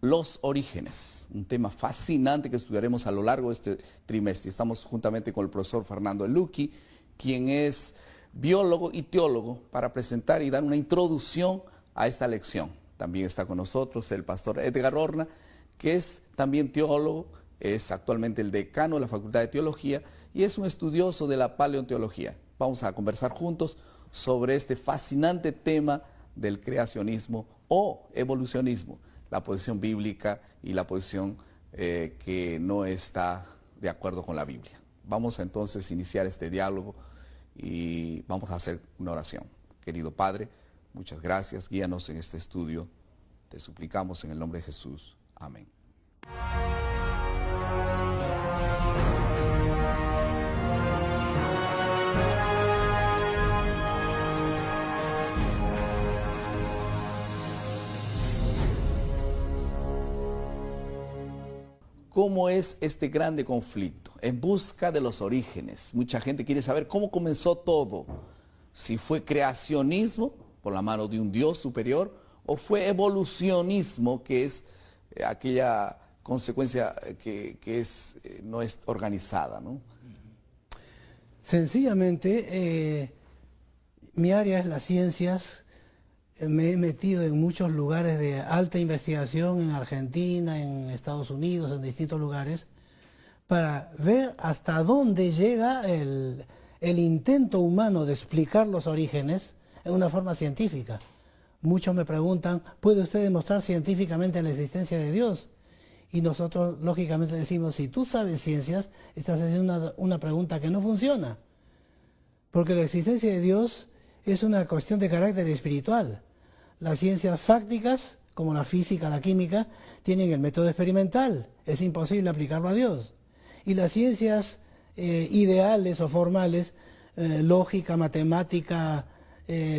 los orígenes, un tema fascinante que estudiaremos a lo largo de este trimestre. Estamos juntamente con el profesor Fernando Eluqui, quien es biólogo y teólogo, para presentar y dar una introducción a esta lección. También está con nosotros el pastor Edgar Horna, que es también teólogo, es actualmente el decano de la Facultad de Teología y es un estudioso de la paleontología. Vamos a conversar juntos sobre este fascinante tema del creacionismo o evolucionismo, la posición bíblica y la posición que no está de acuerdo con la Biblia. Vamos a entonces iniciar este diálogo y vamos a hacer una oración. Querido Padre, muchas gracias, guíanos en este estudio, te suplicamos en el nombre de Jesús. Amén. ¿Cómo es este grande conflicto? En busca de los orígenes. Mucha gente quiere saber cómo comenzó todo. Si fue creacionismo, por la mano de un Dios superior, o fue evolucionismo, que es aquella consecuencia no es organizada, ¿no? Sencillamente, mi área es las ciencias. Me he metido en muchos lugares de alta investigación en Argentina, en Estados Unidos, en distintos lugares, para ver hasta dónde llega el intento humano de explicar los orígenes en una forma científica. Muchos me preguntan, ¿puede usted demostrar científicamente la existencia de Dios? Y nosotros, lógicamente, decimos, si tú sabes ciencias, estás haciendo una pregunta que no funciona. Porque la existencia de Dios es una cuestión de carácter espiritual. Las ciencias fácticas, como la física, la química, tienen el método experimental. Es imposible aplicarlo a Dios. Y las ciencias ideales o formales, lógica, matemática,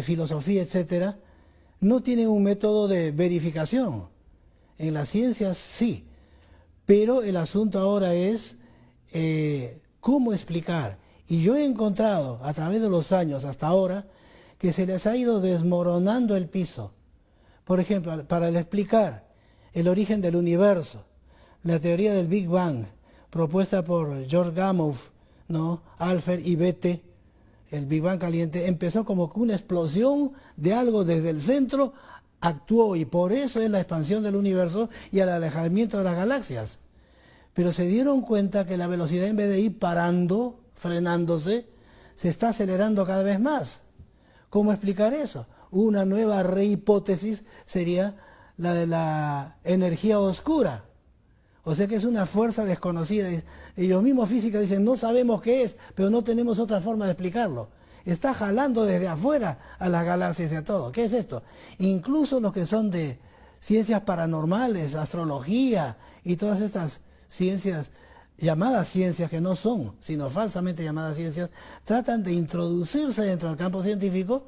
filosofía, etcétera, no tienen un método de verificación. En las ciencias sí, pero el asunto ahora es cómo explicar. Y yo he encontrado a través de los años hasta ahora que se les ha ido desmoronando el piso. Por ejemplo, para explicar el origen del universo, la teoría del Big Bang, propuesta por George Gamow, ¿no? Alfred y Bethe, el Big Bang caliente, empezó como que una explosión de algo desde el centro, actuó, y por eso es la expansión del universo y el alejamiento de las galaxias. Pero se dieron cuenta que la velocidad, en vez de ir parando, frenándose, se está acelerando cada vez más. ¿Cómo explicar eso? Una nueva rehipótesis sería la de la energía oscura. O sea que es una fuerza desconocida. Ellos mismos físicos dicen, no sabemos qué es, pero no tenemos otra forma de explicarlo. Está jalando desde afuera a las galaxias y a todo. ¿Qué es esto? Incluso los que son de ciencias paranormales, astrología y todas estas ciencias, llamadas ciencias que no son, sino falsamente llamadas ciencias, tratan de introducirse dentro del campo científico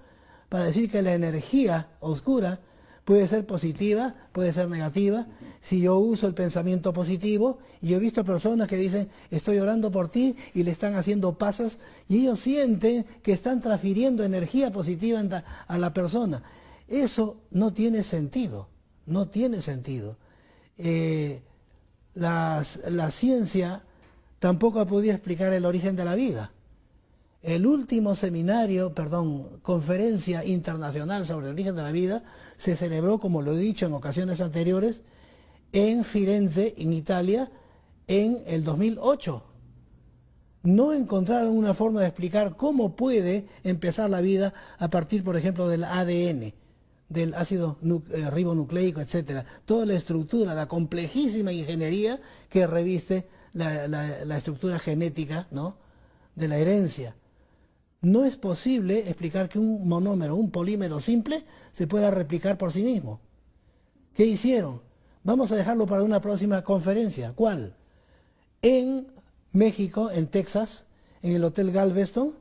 para decir que la energía oscura puede ser positiva, puede ser negativa. Si yo uso el pensamiento positivo, y yo he visto personas que dicen, estoy orando por ti, y le están haciendo pasos, y ellos sienten que están transfiriendo energía positiva a la persona. Eso no tiene sentido, no tiene sentido. La ciencia tampoco ha podido explicar el origen de la vida. El último conferencia internacional sobre el origen de la vida se celebró, como lo he dicho en ocasiones anteriores, en Firenze, en Italia, en el 2008. No encontraron una forma de explicar cómo puede empezar la vida a partir, por ejemplo, del ADN, del ácido ribonucleico, etc. Toda la estructura, la complejísima ingeniería que reviste la estructura genética, ¿no?, de la herencia. No es posible explicar que un monómero, un polímero simple, se pueda replicar por sí mismo. ¿Qué hicieron? Vamos a dejarlo para una próxima conferencia. ¿Cuál? En México, en Texas, en el Hotel Galveston,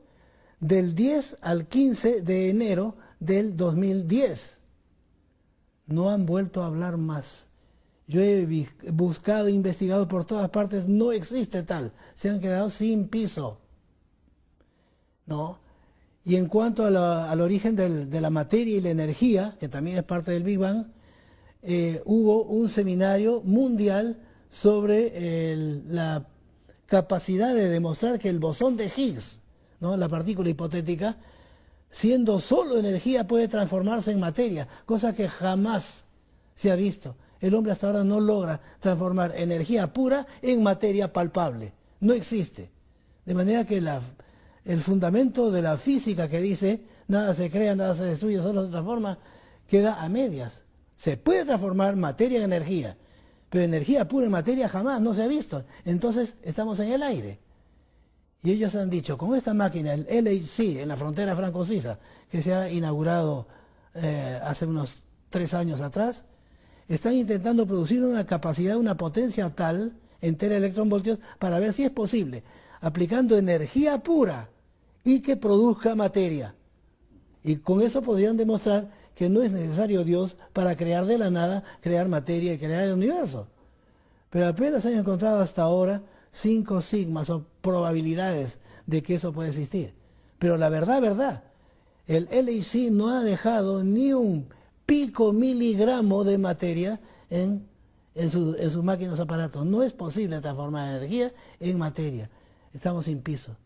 del 10 al 15 de enero del 2010. No han vuelto a hablar más. Yo he buscado, investigado por todas partes, no existe tal. Se han quedado sin piso. ¿No? Y en cuanto al origen de la materia y la energía, que también es parte del Big Bang, hubo un seminario mundial sobre la capacidad de demostrar que el bosón de Higgs, ¿no?, la partícula hipotética, siendo solo energía puede transformarse en materia, cosa que jamás se ha visto. El hombre hasta ahora no logra transformar energía pura en materia palpable. No existe. De manera que el fundamento de la física que dice nada se crea, nada se destruye, solo se transforma, queda a medias. Se puede transformar materia en energía, pero energía pura en materia jamás no se ha visto. Entonces estamos en el aire. Y ellos han dicho, con esta máquina, el LHC, en la frontera franco-suiza, que se ha inaugurado hace unos 3 años atrás, están intentando producir una capacidad, una potencia tal en teraelectronvoltios para ver si es posible, aplicando energía pura y que produzca materia. Y con eso podrían demostrar que no es necesario Dios para crear de la nada, crear materia y crear el universo. Pero apenas han encontrado hasta ahora 5 sigmas o probabilidades de que eso puede existir. Pero la verdad, el LHC no ha dejado ni un pico miligramo de materia en sus máquinas aparatos. No es posible transformar energía en materia. Estamos sin piso.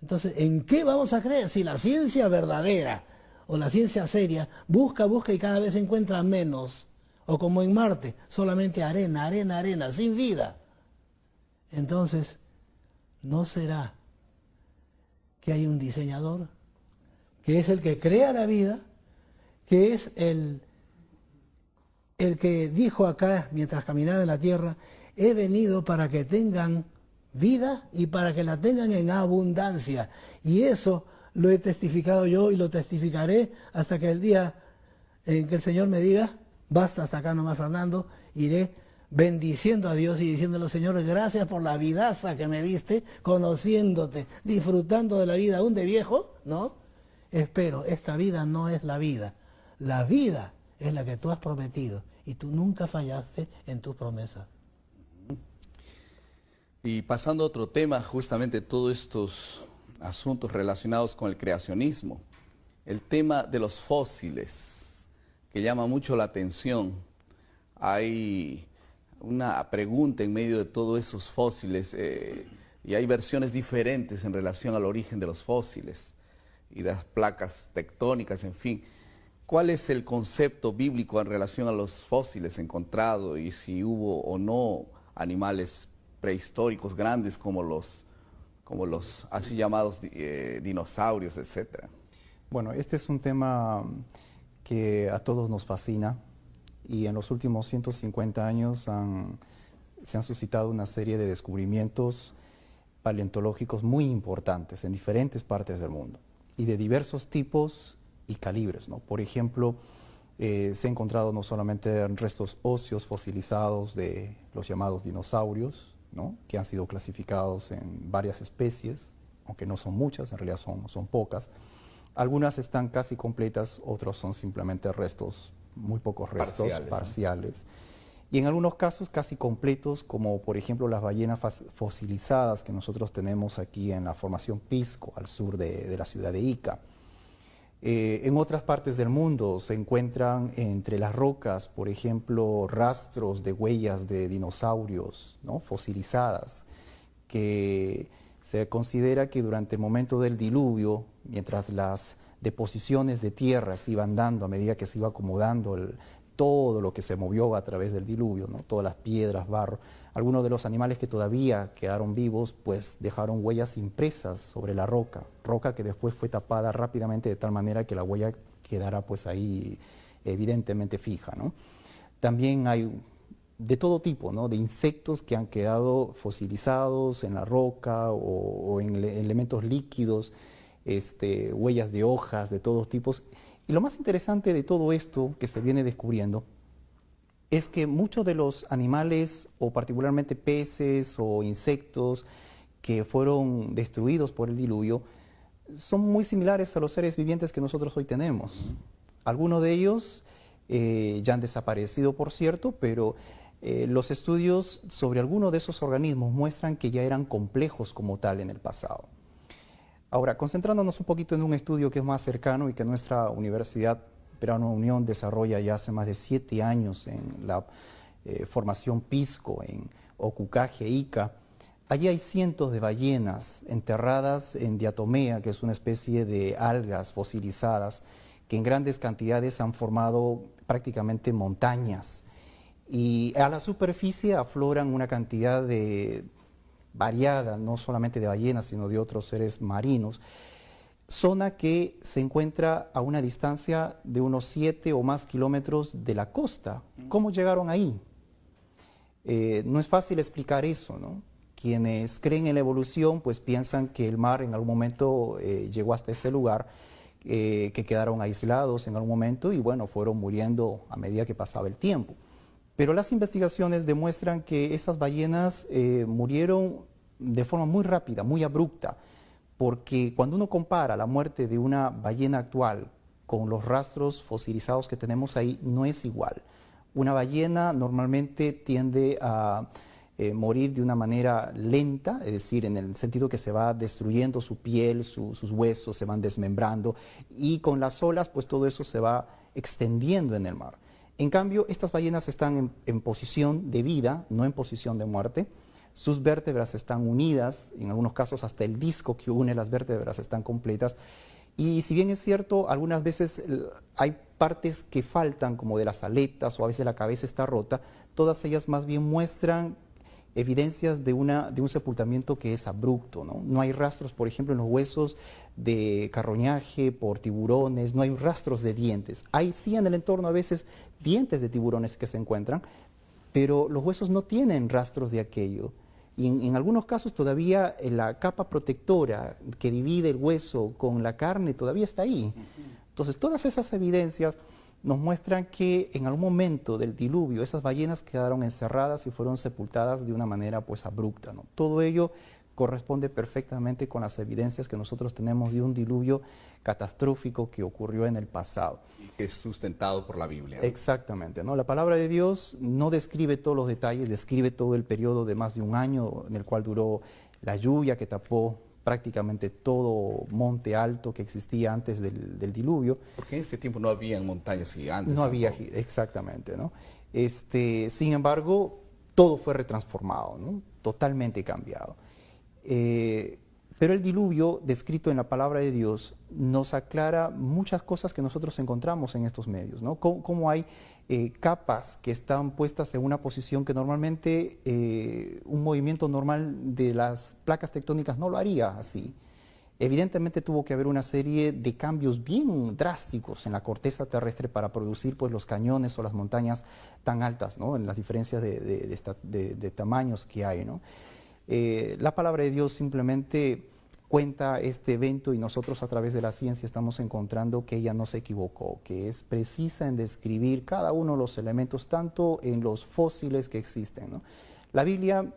Entonces, ¿en qué vamos a creer? Si la ciencia verdadera o la ciencia seria busca y cada vez encuentra menos, o como en Marte, solamente arena, sin vida. Entonces, ¿no será que hay un diseñador que es el que crea la vida, que es el que dijo acá mientras caminaba en la tierra, he venido para que tengan vida y para que la tengan en abundancia? Y eso lo he testificado yo y lo testificaré hasta que el día en que el Señor me diga, basta hasta acá nomás, Fernando, iré bendiciendo a Dios y diciéndole, Señor, gracias por la vidaza que me diste, conociéndote, disfrutando de la vida aún de viejo, ¿no? Espero, esta vida no es la vida es la que tú has prometido y tú nunca fallaste en tus promesas. Y pasando a otro tema, justamente todos estos asuntos relacionados con el creacionismo, el tema de los fósiles, que llama mucho la atención. Hay una pregunta en medio de todos esos fósiles y hay versiones diferentes en relación al origen de los fósiles y de las placas tectónicas, en fin. ¿Cuál es el concepto bíblico en relación a los fósiles encontrados y si hubo o no animales prehistóricos grandes como los así llamados dinosaurios, etcétera? Bueno, este es un tema que a todos nos fascina y en los últimos 150 años se han suscitado una serie de descubrimientos paleontológicos muy importantes en diferentes partes del mundo y de diversos tipos y calibres, ¿no? Por ejemplo, se ha encontrado no solamente restos óseos fosilizados de los llamados dinosaurios, ¿no?, que han sido clasificados en varias especies, aunque no son muchas, en realidad son pocas. Algunas están casi completas, otros son simplemente restos, muy pocos restos parciales. Y en algunos casos casi completos, como por ejemplo las ballenas fosilizadas que nosotros tenemos aquí en la formación Pisco, al sur de la ciudad de Ica. En otras partes del mundo se encuentran entre las rocas, por ejemplo, rastros de huellas de dinosaurios, ¿no?, fosilizadas, que se considera que durante el momento del diluvio, mientras las deposiciones de tierra se iban dando a medida que se iba acomodando todo lo que se movió a través del diluvio, ¿no?, todas las piedras, barro, algunos de los animales que todavía quedaron vivos pues dejaron huellas impresas sobre la roca que después fue tapada rápidamente de tal manera que la huella quedara pues ahí evidentemente fija, ¿no? También hay de todo tipo, ¿no?, de insectos que han quedado fosilizados en la roca o en elementos líquidos, huellas de hojas de todos tipos. Y lo más interesante de todo esto que se viene descubriendo es que muchos de los animales, o particularmente peces o insectos que fueron destruidos por el diluvio, son muy similares a los seres vivientes que nosotros hoy tenemos. Algunos de ellos ya han desaparecido, por cierto, pero los estudios sobre algunos de esos organismos muestran que ya eran complejos como tal en el pasado. Ahora, concentrándonos un poquito en un estudio que es más cercano y que nuestra universidad Unión desarrolla ya hace más de 7 años en la formación Pisco, en Ocucaje, Ica. Allí hay cientos de ballenas enterradas en diatomea, que es una especie de algas fosilizadas que en grandes cantidades han formado prácticamente montañas. Y a la superficie afloran una cantidad variada, no solamente de ballenas, sino de otros seres marinos. Zona que se encuentra a una distancia de unos 7 o más kilómetros de la costa. ¿Cómo llegaron ahí? No es fácil explicar eso, ¿no? Quienes creen en la evolución pues piensan que el mar en algún momento llegó hasta ese lugar, que quedaron aislados en algún momento y bueno, fueron muriendo a medida que pasaba el tiempo. Pero las investigaciones demuestran que esas ballenas murieron de forma muy rápida, muy abrupta, porque cuando uno compara la muerte de una ballena actual con los rastros fosilizados que tenemos ahí, no es igual. Una ballena normalmente tiende a morir de una manera lenta, es decir, en el sentido que se va destruyendo su piel, sus huesos se van desmembrando y con las olas pues todo eso se va extendiendo en el mar. En cambio, estas ballenas están en posición de vida, no en posición de muerte. Sus vértebras están unidas, en algunos casos hasta el disco que une las vértebras están completas. Y si bien es cierto, algunas veces hay partes que faltan, como de las aletas o a veces la cabeza está rota, todas ellas más bien muestran evidencias de un sepultamiento que es abrupto, ¿no? No hay rastros, por ejemplo, en los huesos de carroñaje por tiburones, no hay rastros de dientes. Hay sí en el entorno a veces dientes de tiburones que se encuentran, pero los huesos no tienen rastros de aquello. Y en algunos casos todavía la capa protectora que divide el hueso con la carne todavía está ahí. Entonces todas esas evidencias nos muestran que en algún momento del diluvio esas ballenas quedaron encerradas y fueron sepultadas de una manera pues abrupta, ¿no? Todo ello corresponde perfectamente con las evidencias que nosotros tenemos de un diluvio catastrófico que ocurrió en el pasado. Y que es sustentado por la Biblia, ¿no? Exactamente, ¿no? La palabra de Dios no describe todos los detalles, describe todo el periodo de más de un año en el cual duró la lluvia que tapó prácticamente todo monte alto que existía antes del diluvio. Porque en ese tiempo no había montañas gigantes. No había, exactamente, ¿no? Sin embargo, todo fue retransformado, ¿no? Totalmente cambiado. Pero el diluvio, descrito en la palabra de Dios, nos aclara muchas cosas que nosotros encontramos en estos medios, ¿no? Cómo hay capas que están puestas en una posición que normalmente un movimiento normal de las placas tectónicas no lo haría así. Evidentemente tuvo que haber una serie de cambios bien drásticos en la corteza terrestre para producir pues, los cañones o las montañas tan altas, ¿no? En las diferencias de tamaños que hay, ¿no? La palabra de Dios simplemente cuenta este evento y nosotros a través de la ciencia estamos encontrando que ella no se equivocó, que es precisa en describir cada uno de los elementos, tanto en los fósiles que existen, ¿no? La Biblia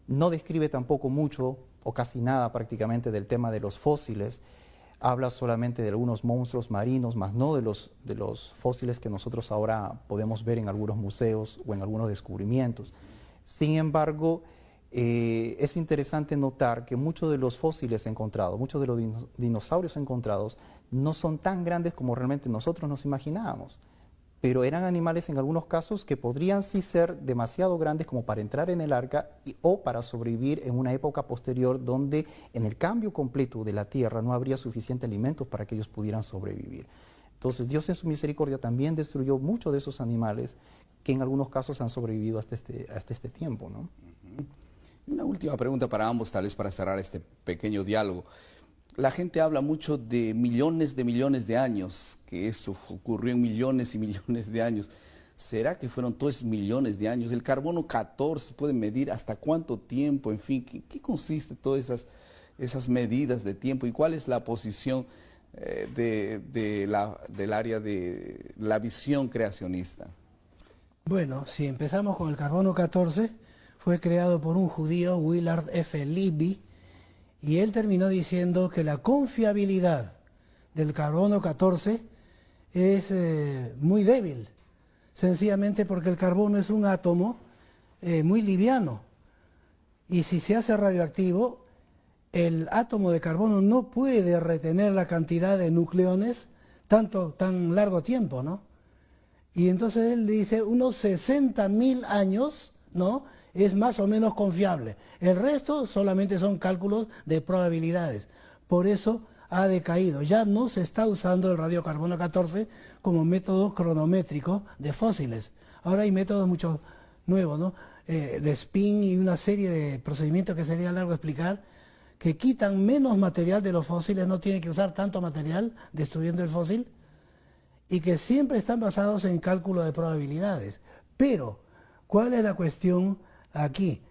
no describe tampoco mucho o casi nada prácticamente del tema de los fósiles, habla solamente de algunos monstruos marinos, más no de los fósiles que nosotros ahora podemos ver en algunos museos o en algunos descubrimientos. Sin embargo, es interesante notar que muchos de los fósiles encontrados, muchos de los dinosaurios encontrados, no son tan grandes como realmente nosotros nos imaginábamos, pero eran animales en algunos casos que podrían sí ser demasiado grandes como para entrar en el arca o para sobrevivir en una época posterior donde en el cambio completo de la tierra no habría suficiente alimentos para que ellos pudieran sobrevivir. Entonces Dios en su misericordia también destruyó muchos de esos animales que en algunos casos han sobrevivido hasta este tiempo, ¿no? Una última pregunta para ambos, tal vez para cerrar este pequeño diálogo. La gente habla mucho de millones de años, que eso ocurrió en millones y millones de años. ¿Será que fueron todos millones de años? ¿El carbono 14 puede medir hasta cuánto tiempo? En fin, ¿qué consiste todas esas medidas de tiempo? ¿Y cuál es la posición del área de la visión creacionista? Bueno, si empezamos con el carbono 14, fue creado por un judío, Willard F. Libby, y él terminó diciendo que la confiabilidad del carbono 14 es muy débil, sencillamente porque el carbono es un átomo muy liviano, y si se hace radioactivo, el átomo de carbono no puede retener la cantidad de nucleones tan largo tiempo, ¿no? Y entonces él dice, unos 60.000 años, ¿no?, es más o menos confiable. El resto solamente son cálculos de probabilidades. Por eso ha decaído. Ya no se está usando el radiocarbono 14 como método cronométrico de fósiles. Ahora hay métodos mucho nuevos, ¿no?, de spin y una serie de procedimientos que sería largo explicar, que quitan menos material de los fósiles, no tienen que usar tanto material destruyendo el fósil, y que siempre están basados en cálculo de probabilidades. Pero, ¿cuál es la cuestión aquí?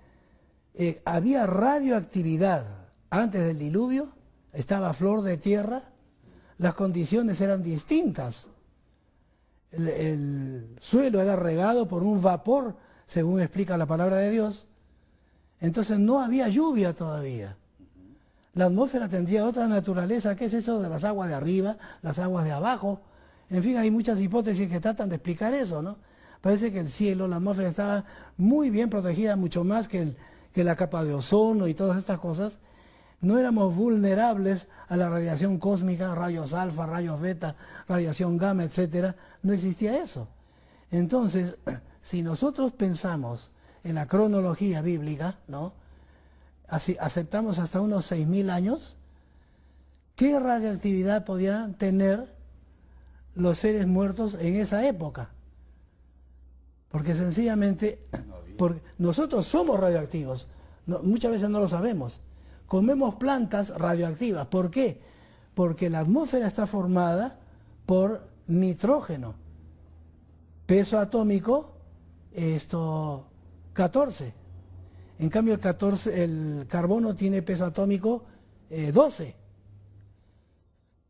Había radioactividad antes del diluvio, estaba a flor de tierra, las condiciones eran distintas. El suelo era regado por un vapor, según explica la palabra de Dios. Entonces no había lluvia todavía. La atmósfera tendría otra naturaleza. ¿Qué es eso de las aguas de arriba, las aguas de abajo? En fin, hay muchas hipótesis que tratan de explicar eso, ¿no? Parece que el cielo, la atmósfera estaba muy bien protegida, mucho más que la capa de ozono y todas estas cosas. No éramos vulnerables a la radiación cósmica, rayos alfa, rayos beta, radiación gamma, etcétera. No existía eso. Entonces, si nosotros pensamos en la cronología bíblica, ¿no?, así aceptamos hasta unos 6.000 años, ¿qué radioactividad podían tener los seres muertos en esa época? Porque sencillamente, porque nosotros somos radioactivos, muchas veces no lo sabemos. Comemos plantas radioactivas. ¿Por qué? Porque la atmósfera está formada por nitrógeno. Peso atómico, 14. En cambio el carbono tiene peso atómico 12.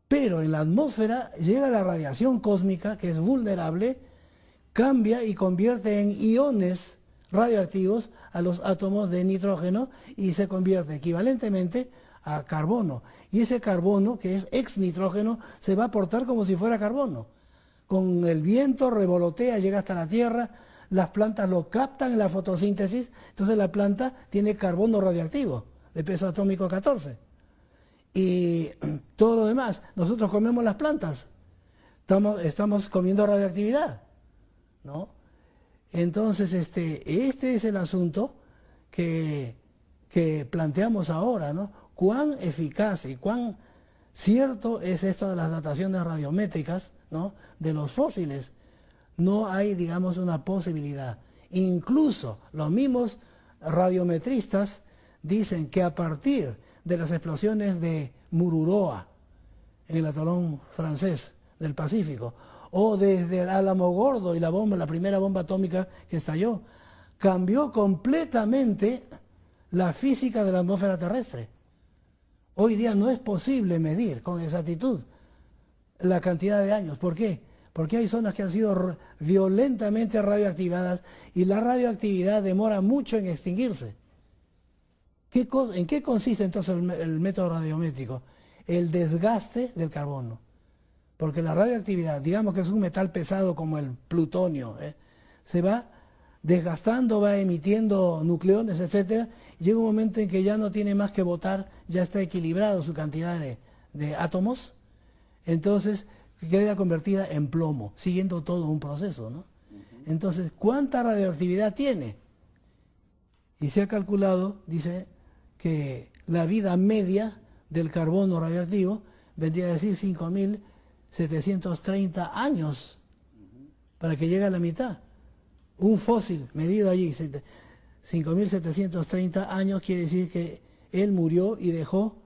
Pero en la atmósfera llega la radiación cósmica, que es vulnerable, cambia y convierte en iones radioactivos a los átomos de nitrógeno y se convierte equivalentemente a carbono. Y ese carbono, que es ex nitrógeno, se va a portar como si fuera carbono. Con el viento revolotea, llega hasta la tierra, las plantas lo captan en la fotosíntesis, entonces la planta tiene carbono radioactivo, de peso atómico 14. Y todo lo demás, nosotros comemos las plantas, estamos comiendo radioactividad, ¿no? Entonces, este es el asunto que planteamos ahora, ¿no? Cuán eficaz y cuán cierto es esto de las dataciones radiométricas, ¿no?, de los fósiles. No hay, digamos, una posibilidad. Incluso los mismos radiometristas dicen que a partir de las explosiones de Mururoa, en el atolón francés del Pacífico, o desde el Alamogordo y la primera bomba atómica que estalló, cambió completamente la física de la atmósfera terrestre. Hoy día no es posible medir con exactitud la cantidad de años. ¿Por qué? Porque hay zonas que han sido violentamente radioactivadas y la radioactividad demora mucho en extinguirse. ¿En qué consiste entonces el método radiométrico? El desgaste del carbono. Porque la radioactividad, digamos que es un metal pesado como el plutonio, se va desgastando, va emitiendo nucleones, etcétera, y llega un momento en que ya no tiene más que botar, ya está equilibrado su cantidad de átomos, entonces queda convertida en plomo, siguiendo todo un proceso, ¿no? Entonces, ¿cuánta radioactividad tiene? Y se ha calculado, dice, que la vida media del carbono radioactivo vendría a decir 5.730 años para que llegue a la mitad. Un fósil medido allí, 5.730 años, quiere decir que él murió y dejó,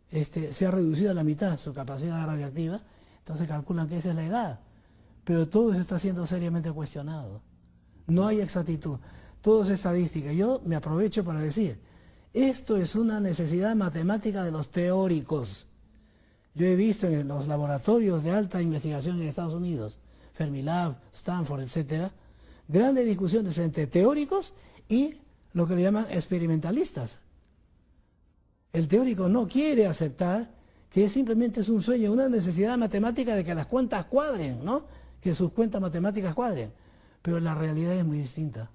se ha reducido a la mitad su capacidad radioactiva, entonces calculan que esa es la edad. Pero todo eso está siendo seriamente cuestionado. No hay exactitud, todo es estadística. Yo me aprovecho para decir, esto es una necesidad matemática de los teóricos. Yo he visto en los laboratorios de alta investigación en Estados Unidos, Fermilab, Stanford, etcétera, grandes discusiones entre teóricos y lo que le llaman experimentalistas. El teórico no quiere aceptar que simplemente es un sueño, una necesidad matemática de que las cuentas cuadren, ¿no? Que sus cuentas matemáticas cuadren. Pero la realidad es muy distinta.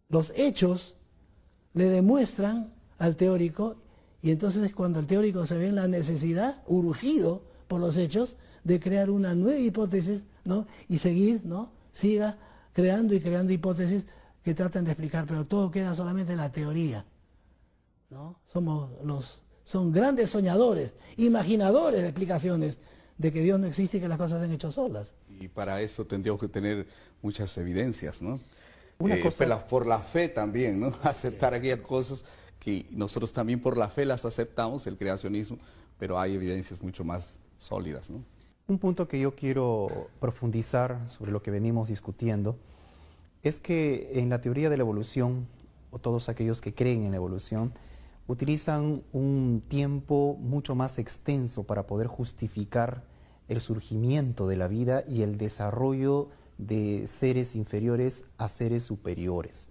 Los hechos le demuestran al teórico, y entonces cuando el teórico se ve en la necesidad, urgido por los hechos, de crear una nueva hipótesis, ¿no? Y seguir, ¿no? Siga creando y creando hipótesis que traten de explicar, pero todo queda solamente en la teoría, ¿no? Son grandes soñadores, imaginadores de explicaciones de que Dios no existe y que las cosas se han hecho solas. Y para eso tendríamos que tener muchas evidencias, ¿no? Una cosa- Pero por la fe también, ¿no? Aceptar aquellas cosas que nosotros también por la fe las aceptamos, el creacionismo, pero hay evidencias mucho más sólidas, ¿no? Un punto que yo quiero profundizar sobre lo que venimos discutiendo es que en la teoría de la evolución, o todos aquellos que creen en la evolución, utilizan un tiempo mucho más extenso para poder justificar el surgimiento de la vida y el desarrollo de seres inferiores a seres superiores.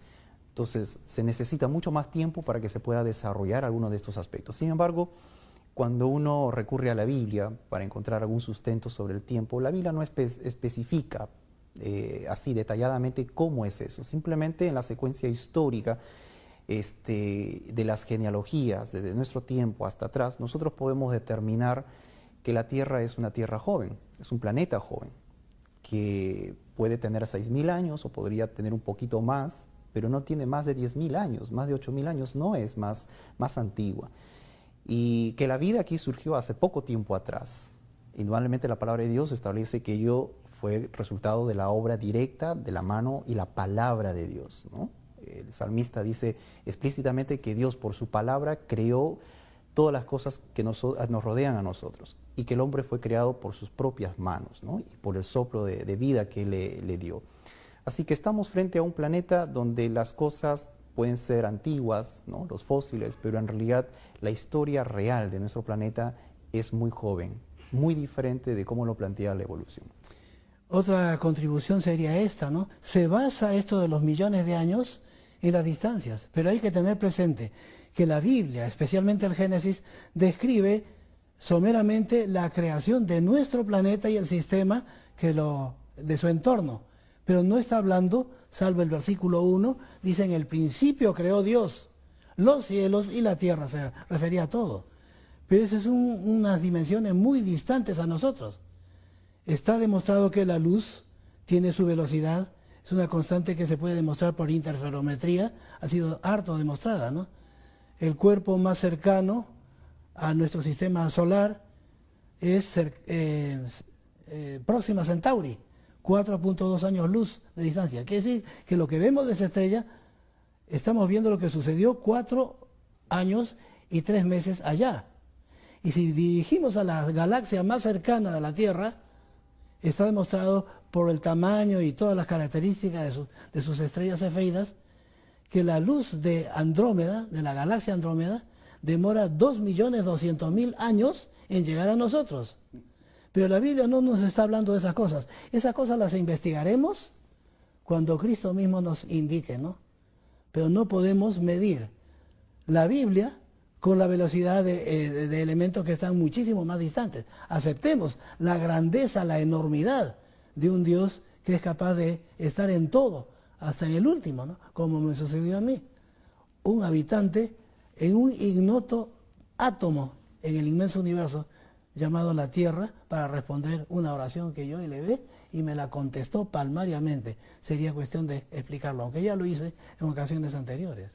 Entonces, se necesita mucho más tiempo para que se pueda desarrollar alguno de estos aspectos. Sin embargo, cuando uno recurre a la Biblia para encontrar algún sustento sobre el tiempo, la Biblia no especifica así detalladamente cómo es eso. Simplemente en la secuencia histórica de las genealogías, desde nuestro tiempo hasta atrás, nosotros podemos determinar que la Tierra es una Tierra joven, es un planeta joven, que puede tener 6.000 años o podría tener un poquito más, pero no tiene más de 10.000 años, más de 8.000 años no es más antigua. Y que la vida aquí surgió hace poco tiempo atrás. Indudablemente la palabra de Dios establece que ello fue resultado de la obra directa, de la mano y la palabra de Dios, ¿no? El salmista dice explícitamente que Dios por su palabra creó todas las cosas que nos rodean a nosotros y que el hombre fue creado por sus propias manos, ¿no? Y por el soplo de vida que le dio. Así que estamos frente a un planeta donde las cosas pueden ser antiguas, ¿no? Los fósiles, pero en realidad la historia real de nuestro planeta es muy joven, muy diferente de cómo lo plantea la evolución. Otra contribución sería esta, ¿no? Se basa esto de los millones de años en las distancias, pero hay que tener presente que la Biblia, especialmente el Génesis, describe someramente la creación de nuestro planeta y el sistema de su entorno, pero no está hablando, salvo el versículo 1, dice en el principio creó Dios los cielos y la tierra, se refería a todo, pero esas son unas dimensiones muy distantes a nosotros. Está demostrado que la luz tiene su velocidad, es una constante que se puede demostrar por interferometría, ha sido harto demostrada, ¿no? El cuerpo más cercano a nuestro sistema solar es Próxima Centauri, 4.2 años luz de distancia. Quiere decir que lo que vemos de esa estrella, estamos viendo lo que sucedió 4 años y 3 meses allá. Y si dirigimos a la galaxia más cercana de la Tierra, está demostrado por el tamaño y todas las características de sus estrellas cefeidas, que la luz de Andrómeda, de la galaxia Andrómeda, demora 2.200.000 años en llegar a nosotros. Pero la Biblia no nos está hablando de esas cosas. Esas cosas las investigaremos cuando Cristo mismo nos indique, ¿no? Pero no podemos medir la Biblia con la velocidad de elementos que están muchísimo más distantes. Aceptemos la grandeza, la enormidad de un Dios que es capaz de estar en todo, hasta en el último, ¿no? Como me sucedió a mí. Un habitante en un ignoto átomo en el inmenso universo llamado la Tierra para responder una oración que yo elevé y me la contestó palmariamente. Sería cuestión de explicarlo, aunque ya lo hice en ocasiones anteriores.